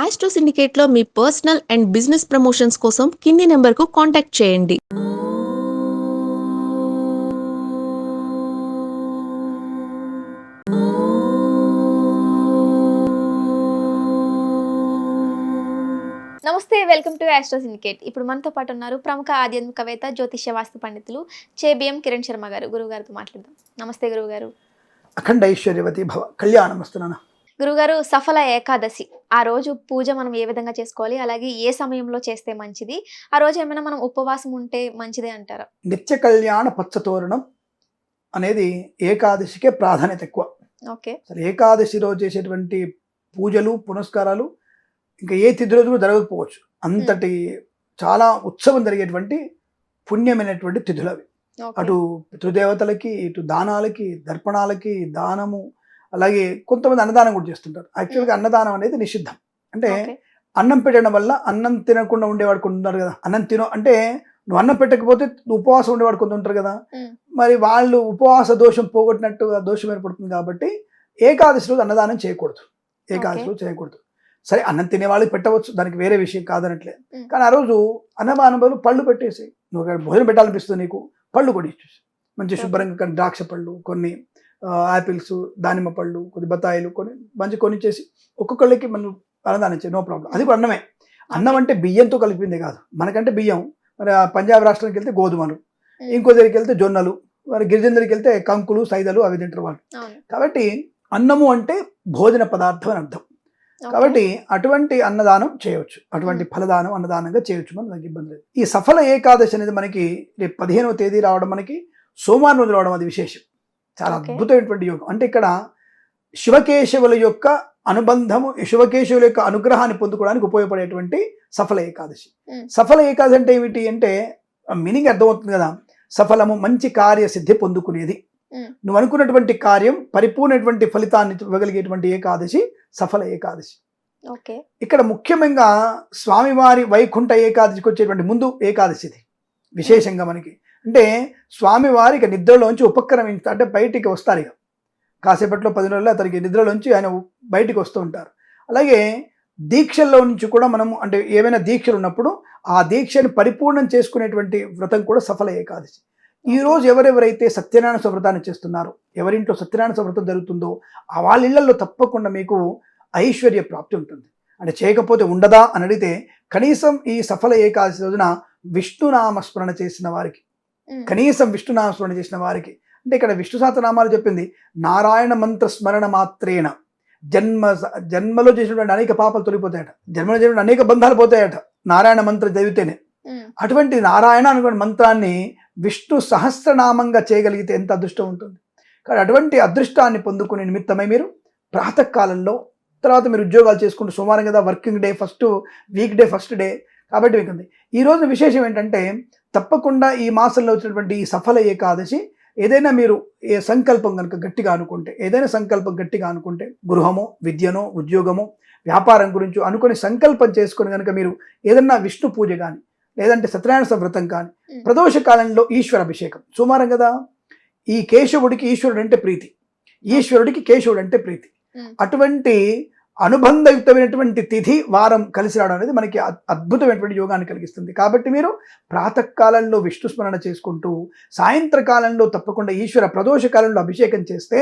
Astro సిండికేట్లో మీ personal and business promotions కోసం కింది నెంబర్కు కాంటాక్ట్ చేయండి. నమస్తే, వెల్కమ్ టు ఆస్ట్రో సిండికేట్. ఇప్పుడు మనతో పాటు ఉన్నారు ప్రముఖ ఆధ్యాత్మికవేత్త, జ్యోతిష్య వాస్తు పండితులు చేబిఎం కిరణ్ శర్మ గారు. గురువుగారితో మాట్లాడదాం. నమస్తే గురువుగారు. అఖండ ఐశ్వర్యవతి భవ. కళ్యాణమస్తున్నాను. గురుగారు, సఫల ఏకాదశి ఆ రోజు పూజ మనం ఏ విధంగా చేసుకోవాలి, అలాగే ఏ సమయంలో చేస్తే మంచిది, ఆ రోజు ఏమైనా మనం ఉపవాసం ఉంటే మంచిదే అంటారా? నిత్య కళ్యాణ పచ్చతోరణం అనేది ఏకాదశికే ప్రాధాన్యత ఎక్కువ. ఓకే. అసలు ఏకాదశి రోజు చేసేటువంటి పూజలు పునస్కారాలు ఇంకా ఏ తిథి రోజు కూడా జరగకపోవచ్చు. అంతటి చాలా ఉత్సవం జరిగేటువంటి పుణ్యమైనటువంటి తిథులు అవి. అటు పితృదేవతలకి, ఇటు దానాలకి, దర్పణాలకి, దానము, అలాగే కొంతమంది అన్నదానం కూడా చేస్తుంటారు. యాక్చువల్గా అన్నదానం అనేది నిషిద్ధం. అంటే అన్నం పెట్టడం వల్ల అన్నం తినకుండా ఉండేవాడు కొంత ఉంటారు కదా. అన్నం అంటే నువ్వు అన్నం పెట్టకపోతే ఉపవాసం ఉండేవాడు కొంత ఉంటారు కదా. మరి వాళ్ళు ఉపవాస దోషం పోగొట్టినట్టుగా దోషం ఏర్పడుతుంది. కాబట్టి ఏకాదశి రోజు అన్నదానం చేయకూడదు. ఏకాదశి రోజు చేయకూడదు. సరే, అన్నం తినే వాళ్ళకి పెట్టవచ్చు, దానికి వేరే విషయం కాదనట్లేదు. కానీ ఆ రోజు అన్నదానం బదులు పళ్ళు పెట్టేసి, నువ్వు భోజనం పెట్టాలనిపిస్తుంది నీకు, పళ్ళు కూడా ఇచ్చేసి మంచి శుభ్రంగా కొన్ని ద్రాక్ష పళ్ళు, కొన్ని యాపిల్స్, దానిమ్మ పళ్ళు, కొన్ని బత్తాయిలు, కొన్ని కొనిచ్చేసి ఒక్కొక్కళ్ళకి మనం అన్నదానం ఇచ్చే, నో ప్రాబ్లం. అది కూడా అన్నమే. అన్నం అంటే బియ్యంతో కలిపింది కాదు. మనకంటే బియ్యం, మరి పంజాబ్ రాష్ట్రానికి వెళ్తే గోధుమలు, ఇంకో దగ్గరికి వెళ్తే జొన్నలు, మరి గిరిజన దగ్గరికి వెళ్తే కంకులు, సైదలు అవి తింటారు వాళ్ళు. కాబట్టి అన్నము అంటే భోజన పదార్థం అని అర్థం. కాబట్టి అటువంటి అన్నదానం చేయవచ్చు, అటువంటి ఫలదానం అన్నదానంగా చేయొచ్చు, మనకి ఇబ్బంది లేదు. ఈ సఫల ఏకాదశి అనేది మనకి రేపు 15వ తేదీ రావడం, మనకి సోమవారం రోజు రావడం, అది విశేషం. చాలా అద్భుతమైనటువంటి యోగం. అంటే ఇక్కడ శివకేశవుల యొక్క అనుబంధము, శివకేశవుల యొక్క అనుగ్రహాన్ని పొందుకోవడానికి ఉపయోగపడేటువంటి సఫల ఏకాదశి. సఫల ఏకాదశి అంటే ఏమిటి అంటే మీనింగ్ అర్థమవుతుంది కదా. సఫలము, మంచి కార్యసిద్ధి పొందుకునేది. నువ్వు అనుకున్నటువంటి కార్యం పరిపూర్ణటువంటి ఫలితాన్ని ఇవ్వగలిగేటువంటి ఏకాదశి సఫల ఏకాదశి. ఇక్కడ ముఖ్యంగా స్వామివారి వైకుంఠ ఏకాదశికి వచ్చేటువంటి ముందు ఏకాదశి ఇది విశేషంగా మనకి. అంటే స్వామివారి ఇక నిద్రలోంచి ఉపక్రమించ, అంటే బయటికి వస్తారు. ఇక కాసేపట్లో 10 రోజుల్లో అతనికి నిద్రలోంచి ఆయన బయటికి వస్తూ ఉంటారు. అలాగే దీక్షల్లో నుంచి కూడా మనము, అంటే ఏవైనా దీక్షలు ఉన్నప్పుడు ఆ దీక్షని పరిపూర్ణం చేసుకునేటువంటి వ్రతం కూడా సఫల ఏకాదశి. ఈరోజు ఎవరెవరైతే సత్యనారాయణ వ్రతాన్ని చేస్తున్నారో, ఎవరింట్లో సత్యనారాయణ వ్రతం జరుగుతుందో ఆ వాళ్ళ ఇళ్లలో తప్పకుండా మీకు ఐశ్వర్య ప్రాప్తి ఉంటుంది. అంటే చేయకపోతే ఉండదా అని అడిగితే, కనీసం ఈ సఫల ఏకాదశి రోజున విష్ణునామస్మరణ చేసిన వారికి, కనీసం విష్ణునామస్మరణ చేసిన వారికి, అంటే ఇక్కడ విష్ణు సహస్రనామాలు చెప్పింది నారాయణ మంత్ర స్మరణ మాత్రేన జన్మలో చేసినటువంటి అనేక పాపాలు తొలిపోతాయట, జన్మలో చేసినటువంటి అనేక బంధాలు పోతాయట నారాయణ మంత్రం చదివితేనే. అటువంటి నారాయణ అనుకున్న మంత్రాన్ని విష్ణు సహస్రనామంగా చేయగలిగితే ఎంత అదృష్టం ఉంటుంది. కానీ అటువంటి అదృష్టాన్ని పొందుకునే నిమిత్తమై మీరు ప్రాతకాలంలో, తర్వాత మీరు ఉద్యోగాలు చేసుకుంటూ, సోమవారం కదా working day, week day first day కాబట్టి మీకు ఈ రోజున విశేషం ఏంటంటే, తప్పకుండా ఈ మాసంలో వచ్చినటువంటి ఈ సఫల ఏకాదశి ఏదైనా మీరు ఏ సంకల్పం కనుక గట్టిగా అనుకుంటే, ఏదైనా సంకల్పం గట్టిగా అనుకుంటే, గృహమో, విద్యనో, ఉద్యోగమో, వ్యాపారం గురించి అనుకుని సంకల్పం చేసుకొని కనుక మీరు ఏదన్నా విష్ణు పూజ కానీ, లేదంటే సత్యనారాయణ వ్రతం కానీ, ప్రదోష కాలంలో ఈశ్వర అభిషేకం, సోమవారం కదా, ఈ కేశవుడికి ఈశ్వరుడు అంటే ప్రీతి, ఈశ్వరుడికి కేశవుడు అంటే ప్రీతి. అటువంటి అనుబంధయుక్తమైనటువంటి తిథి, వారం కలిసి రావడం అనేది మనకి అద్భుతమైనటువంటి యోగాన్ని కలిగిస్తుంది. కాబట్టి మీరు ప్రాతకాలంలో విష్ణు స్మరణ చేసుకుంటూ, సాయంత్రకాలంలో తప్పకుండా ఈశ్వర ప్రదోష కాలంలో అభిషేకం చేస్తే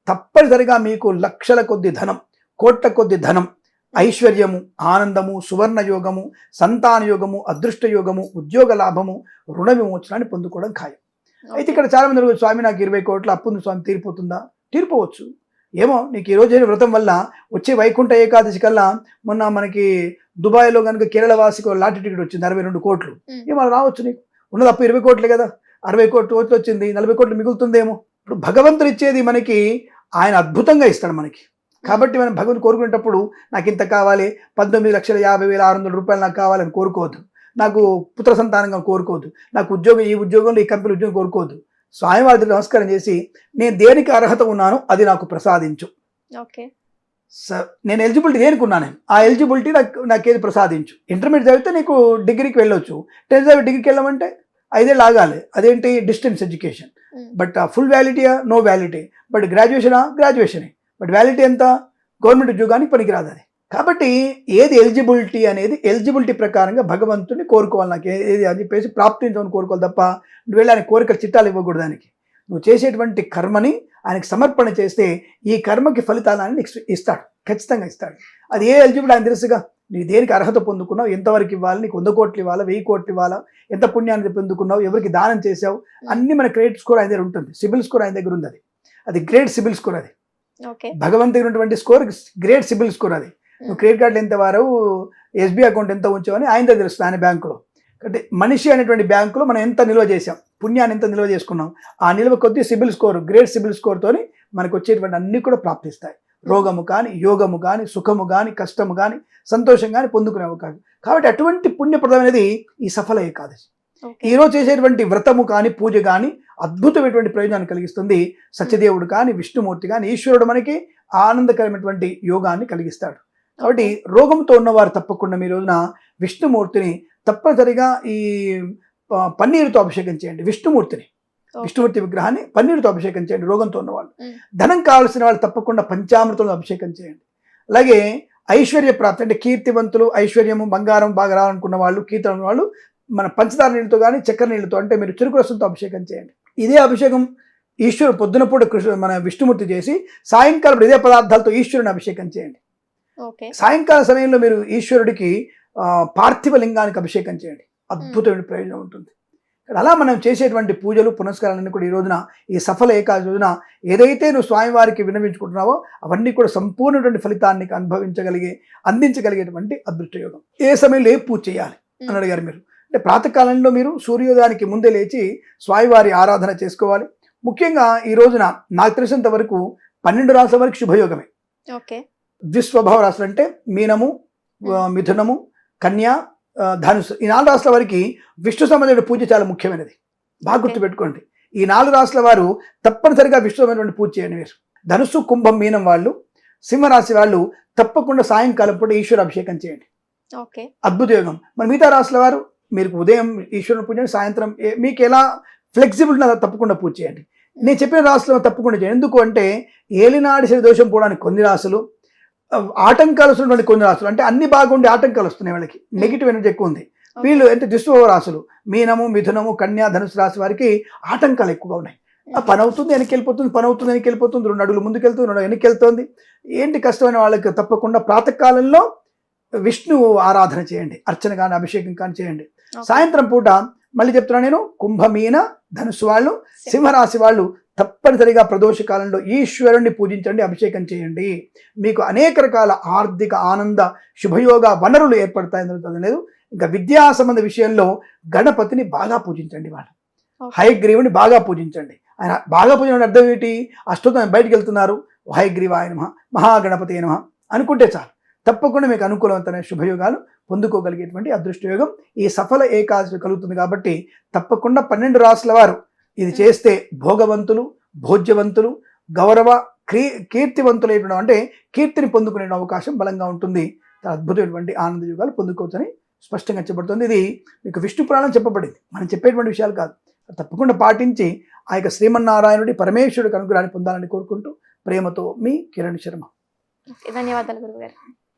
తప్పనిసరిగా మీకు లక్షల కొద్ది ధనం, కోట్ల కొద్ది ధనం, ఐశ్వర్యము, ఆనందము, సువర్ణ యోగము, సంతాన యోగము, అదృష్ట యోగము, ఉద్యోగ లాభము, రుణ విమోచనాన్ని పొందుకోవడం ఖాయం. అయితే ఇక్కడ చాలా మంది అడుగుతారు, స్వామి నాకు 20 కోట్ల అప్పు ఉంది స్వామి, తీరిపోతుందా? తీరిపోవచ్చు. ఏమో, నీకు ఈరోజు అయిన వ్రతం వల్ల వచ్చే వైకుంఠ ఏకాదశి కల్లా, మొన్న మనకి దుబాయ్లో కనుక కేరళ వాసికి లాటరీ టికెట్ వచ్చింది 62 కోట్లు. ఏమో రావచ్చు, నీకు ఉన్నది అప్పు 20 కోట్లే కదా, 60 కోట్లు వచ్చింది, 40 కోట్లు మిగులుతుందేమో. ఇప్పుడు భగవంతుడు ఇచ్చేది మనకి ఆయన అద్భుతంగా ఇస్తాడు మనకి. కాబట్టి మనం భగవంతుడు కోరుకునేటప్పుడు నాకు ఇంత కావాలి, 19,50,600 రూపాయలు నాకు కావాలని కోరుకోవద్దు, నాకు పుత్ర సంతానంగా కోరుకోవద్దు, నాకు ఉద్యోగం, ఈ ఉద్యోగంలో ఈ కంపెనీ ఉద్యోగం కోరుకోవద్దు. స్వామివారికి నమస్కారం చేసి, నేను దేనికి అర్హత ఉన్నానో అది నాకు ప్రసాదించు. నేను ఎలిజిబిలిటీ దేనికి ఉన్నాను, ఆ ఎలిజిబిలిటీ నాకేది ప్రసాదించు. ఇంటర్మీడియట్ చదివితే నీకు డిగ్రీకి వెళ్ళొచ్చు, 10th చదివి డిగ్రీకి వెళ్ళమంటే 5 ఏళ్ళు ఆగాలి, అదేంటి డిస్టెన్స్ ఎడ్యుకేషన్. బట్ ఫుల్ వ్యాలిటీయా? No validity. బట్ గ్రాడ్యుయేషనా? గ్రాడ్యుయేషనే. బట్ వ్యాలిటీ ఎంత? గవర్నమెంట్ ఉద్యోగానికి పనికిరాదు అది. కాబట్టి ఏది ఎలిజిబిలిటీ అనేది ఎలిజిబిలిటీ ప్రకారంగా భగవంతుని కోరుకోవాలి. నాకు ఏది అని చెప్పేసి ప్రాప్తించమని కోరుకోవాలి తప్ప నువ్వు వెళ్ళి ఆయన కోరికలు చిట్టాలు ఇవ్వకూడదు. దానికి నువ్వు చేసేటువంటి కర్మని ఆయనకి సమర్పణ చేస్తే ఈ కర్మకి ఫలితాలను నీకు ఇస్తాడు, ఖచ్చితంగా ఇస్తాడు. అది ఏ ఎలిజిబిలిటీ ఆయన తెలుసుగా. నీ దేనికి అర్హత పొందుకున్నావు, ఎంతవరకు ఇవ్వాలి, నీకు 100 కోట్లు ఇవ్వాలా, 1000 కోట్లు ఇవ్వాలా, ఎంత పుణ్యాన్ని పొందుకున్నావు, ఎవరికి దానం చేసావు, అన్ని మన క్రెడిట్ స్కోర్ ఆయన దగ్గర ఉంటుంది. సిబిల్ స్కోర్ ఆయన దగ్గర ఉంది. అది గ్రేట్ సిబిల్ స్కోర్. అది భగవంతుడి ఉన్నటువంటి స్కోర్ గ్రేట్ సిబిల్ స్కోర్. అది నువ్వు క్రెడిట్ కార్డులు ఎంత వారు, ఎస్బీఐ అకౌంట్ ఎంత ఉంచావని ఆయన దగ్గర తెలుస్తుంది, ఆయన బ్యాంకులో. అంటే మనిషి అనేటువంటి బ్యాంకులో మనం ఎంత నిల్వ చేసాం, పుణ్యాన్ని ఎంత నిల్వ చేసుకున్నాం, ఆ నిల్వ కొద్ది సిబిల్ స్కోర్, గ్రేట్ సిబిల్ స్కోర్తోని మనకు వచ్చేటువంటి అన్ని కూడా ప్రాప్తిస్తాయి. రోగము కానీ, యోగము కానీ, సుఖము కానీ, కష్టము కానీ, సంతోషం కానీ పొందుకునే అవకాశం. కాబట్టి అటువంటి పుణ్యప్రదమైనది ఈ సఫల ఏకాదశి. ఈరోజు చేసేటువంటి వ్రతము కానీ, పూజ కానీ అద్భుతమైనటువంటి ప్రయోజనాన్ని కలిగిస్తుంది. సత్యదేవుడు కానీ, విష్ణుమూర్తి కానీ, ఈశ్వరుడు మనకి ఆనందకరమైనటువంటి యోగాన్ని కలిగిస్తాడు. కాబట్టి రోగంతో ఉన్నవారు తప్పకుండా మీ రోజున విష్ణుమూర్తిని తప్పనిసరిగా ఈ పన్నీరుతో అభిషేకం చేయండి. విష్ణుమూర్తి విగ్రహాన్ని పన్నీరుతో అభిషేకం చేయండి రోగంతో ఉన్నవాళ్ళు. ధనం కావాల్సిన వాళ్ళు తప్పకుండా పంచామృతంలో అభిషేకం చేయండి. అలాగే ఐశ్వర్య ప్రాప్తి అంటే కీర్తివంతులు, ఐశ్వర్యము, బంగారం బాగా రావాలనుకున్న వాళ్ళు, కీర్తన వాళ్ళు మన పంచదార నీళ్ళతో కానీ చక్కెర నీళ్ళతో అంటే మీరు చెరుకు రసంతో అభిషేకం చేయండి. ఇదే అభిషేకం ఈశ్వరుడు పొద్దునపూట మన విష్ణుమూర్తి చేసి సాయంకాలం ఇదే పదార్థాలతో ఈశ్వరుని అభిషేకం చేయండి. సాయంకాల సమయంలో మీరు ఈశ్వరుడికి పార్థివ లింగానికి అభిషేకం చేయండి. అద్భుతమైన ప్రయోజనం ఉంటుంది. అలా మనం చేసేటువంటి పూజలు పునస్కారాలన్నీ కూడా ఈ రోజున, ఈ సఫల ఏకాదశి రోజున ఏదైతే నువ్వు స్వామివారికి విన్నవించుకుంటున్నావో అవన్నీ కూడా సంపూర్ణటువంటి ఫలితాన్ని అందించగలిగేటువంటి అదృష్టయోగం. ఏ సమయంలో ఏ పూజ చేయాలి అని అడిగారు మీరు. అంటే ప్రాతకాలంలో మీరు సూర్యోదయానికి ముందే లేచి స్వామివారి ఆరాధన చేసుకోవాలి. ముఖ్యంగా ఈ రోజున నాకు తెలిసినంత వరకు 12 రాసుల వరకు శుభయోగమే. ద్విస్వభావ రాశులు అంటే మీనము, మిథునము, కన్యా, ధనుసు, ఈ 4 రాశుల వారికి విష్ణు సంబంధమైన పూజ చాలా ముఖ్యమైనది. బాగా గుర్తుపెట్టుకోండి. ఈ 4 రాశుల వారు తప్పనిసరిగా విష్ణు సంబంధమైన పూజ చేయండి. మీరు ధనుసు, కుంభం, మీనం వాళ్ళు, సింహరాశి వాళ్ళు తప్పకుండా సాయంకాలం పూట ఈశ్వర అభిషేకం చేయండి. అద్భుత యోగం. మరి మిగతా రాశుల వారు మీరు ఉదయం ఈశ్వరుని పూజ, సాయంత్రం మీకు ఎలా ఫ్లెక్సిబుల్ ఉన్నదో తప్పకుండా పూజ చేయండి. నేను చెప్పిన రాశులు తప్పకుండా చేయండి. ఎందుకు అంటే ఏలినాడి శని దోషం పోవడానికి కొన్ని రాశులు, ఆటంకాలు వస్తున్నటువంటి కొన్ని రాశులు, అంటే అన్ని బాగుండి ఆటంకాలు వస్తున్నాయి, వాళ్ళకి నెగిటివ్ ఎనర్జీ ఎక్కువ ఉంది. వీళ్ళు అంటే దుష్ప్రభావ రాశులు మీనము, మిథునము, కన్యా, ధనుసు రాశి వారికి ఆటంకాలు ఎక్కువగా ఉన్నాయి. పని అవుతుంది వెనక్కి వెళ్ళిపోతుంది, పని అవుతుంది వెనక్కి వెళ్ళిపోతుంది, 2 అడుగులు ముందుకు వెళ్తుంది, 2 వెనక్కి వెళ్తుంది. ఏంటి కష్టమైన వాళ్ళకి తప్పకుండా ప్రాతకాలంలో విష్ణు ఆరాధన చేయండి. అర్చన కానీ అభిషేకం కానీ చేయండి. సాయంత్రం పూట మళ్ళీ చెప్తున్నా నేను, కుంభమీన ధనుసు వాళ్ళు, సింహరాశి వాళ్ళు తప్పనిసరిగా ప్రదోష కాలంలో ఈశ్వరుణ్ణి పూజించండి, అభిషేకం చేయండి. మీకు అనేక రకాల ఆర్థిక, ఆనంద, శుభయోగ వనరులు ఏర్పడతాయని లేదు. ఇంకా విద్యా సంబంధ విషయంలో గణపతిని బాగా పూజించండి. వాళ్ళు హయగ్రీవుని బాగా పూజించండి. ఆయన బాగా పూజించడం అర్థం ఏంటి? అష్టోత్తరం బయటికి వెళ్తున్నారు, హయగ్రీవాయ నమః, మహాగణపతి నమః అనుకుంటే చాలు. తప్పకుండా మీకు అనుకూలవంతమైన శుభయోగాలు పొందుకోగలిగేటువంటి అదృష్టయోగం ఈ సఫల ఏకాదశి కలుగుతుంది. కాబట్టి తప్పకుండా 12 రాశుల వారు ఇది చేస్తే భోగవంతులు, భోజ్యవంతులు, గౌరవ కీర్తివంతులైన అంటే కీర్తిని పొందుకునే అవకాశం బలంగా ఉంటుంది. అద్భుతమైనటువంటి ఆనంద యోగాలు పొందుకోవచ్చని స్పష్టంగా చెప్పబడుతుంది. ఇది మీకు విష్ణు పురాణం చెప్పబడింది, మనం చెప్పేటువంటి విషయాలు కాదు. తప్పకుండా పాటించి ఆ యొక్క శ్రీమన్నారాయణుడి, పరమేశ్వరుడికి అనుగ్రహాన్ని పొందాలని కోరుకుంటూ ప్రేమతో మీ కిరణ్ శర్మ. ధన్యవాదాలు గురుగారు.